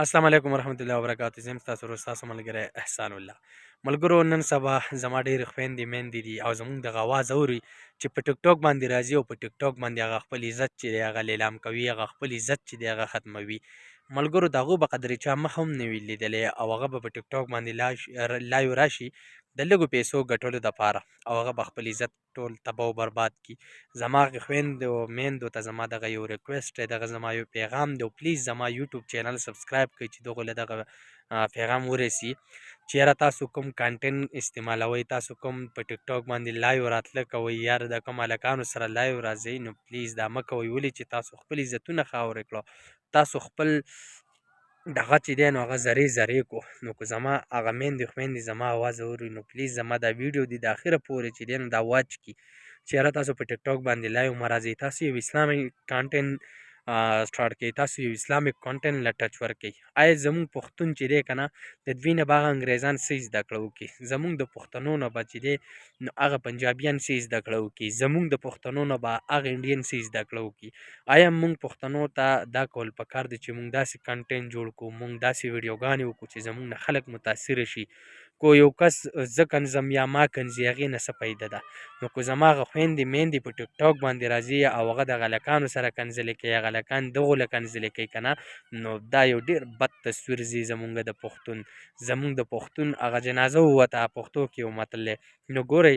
السلام علیکم ورحمت الله وبرکاته. زم تاسو ورو تاسو ملګری احسان الله. ملګرو نن سبا زما ډېرې خویندې میندې دي او زمونږ دغه اواز اوري چې په ټیک ټاک باندې راځي او په ټیک ټاک باندې هغه خپل عزت چې دی هغه لیلام کوي، هغه خپل عزت چې دی هغه ختموي. ملګرو د هغو به قدرې چا مخ هم نه وي لیدلی او هغه به په ټیک ټاک باندې لایو راشي د لږو پیسو ګټلو دپاره او هغه به خپل عزت ټول تباه و برباد کي. زما خویندو میندو ته زما دغه یو ریکویسټ دی، دغه زما یو پیغام دی او پلیز زما یوټیوب چینل سبسکرایب کړئ چې دغو له دغه پیغام ورسي چې یاره تاسو کوم کانټینټ استعمالوئ، تاسو کوم په ټیک ټاک باندې لایو راتله کوئ یا د کوم هلکانو سره لایو راځئ نو پلیز دا مه کوئ. ولې چې تاسو خپل عزتونه خاورې کړو، تاسو خپل دغه چې دی نو هغه ذرې ذرې کو. نو که زما هغه میندې خویندې زما اواز اوري نو پلیز زما دا ویډیو دی د اخره پورې چې دی نو دا واچ کړي چې یاره تاسو په ټیک ټاک باندې لایو مه راځئ، تاسو یو اسلامي کانټینټ سټارټ کړئ، تاسو یو اسلامک کانټینټ له ټچ ورکړئ. آیا زموږ پښتون چې دی که نه د دوی نه به هغه انګریزان څه زده کړه وکړي، زموږ د پښتنو نه به چې دی نو هغه پنجابیان څه زده کړه وکړي، زموږ د پښتنو نه به هغه انډین څه زده کړه وکړي. آیا موږ پښتنو ته دا کول پکار دی چې موږ داسې کانټینټ جوړ کړو، موږ داسې ویډیوګانې وکړو چې زموږ نه خلک متاثره شي. کو یو کس زه کنځم یا ما کنځي هغې نه څه فایده ده. نو که زما هغه خویندې میندې په ټیک ټاک باندې راځي او هغه دغه هلکانو سره کنځلې کوي، هغه هلکان دغو له کنځلې کوي که نه نو دا یو ډېر بد تصویر ځي زمونږ د پښتون. زمونږ د پښتون هغه جنازه ووته پښتو کې یو متل دی. نو ګورئ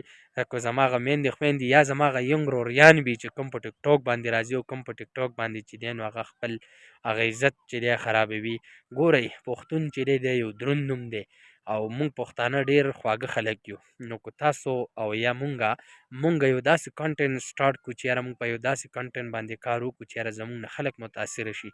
که زما هغه میندې خویندې یا زما هغه ینګ وروریان وي چې کوم په ټیک ټاک باندې راځي او کوم په ټیک ټاک باندې چې دی نو هغه خپل هغه عزت چې دی خرابوي. ګورئ پښتون چې دی دی یو دروند نوم دی او موږ پښتانه ډېر خواږه خلک یو. نو که تاسو او یا مونږ یو داسې کانټینټ سټارټ کړو چې یاره مونږ په یو داسې کانټینټ باندې کار وکړو چې یاره زمونږ نه خلک متاثره شي،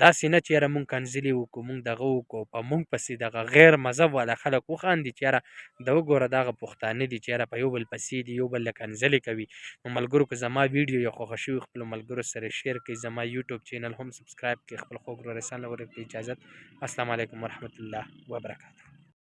داسې نه چې یاره مونږ کنځلې وکړو، مونږ دغه وکړو په مونږ پسې دغه غیر مذهب والا خلک وخاندي چې یاره د وګوره دغه پښتانه دي چې یاره په یو بل پسې دي، یو بل له کنځلې کوي. نو ملګرو که زما ویډیو یا خوښه شوي خپلو ملګرو سره شیر کړئ، زما یوټیوب چینل هم سبسکرایب کړئ، خپل خوږ ورور احسان له ورکړئ اجازت. السلام علیکم ورحمت الله وبرکاته.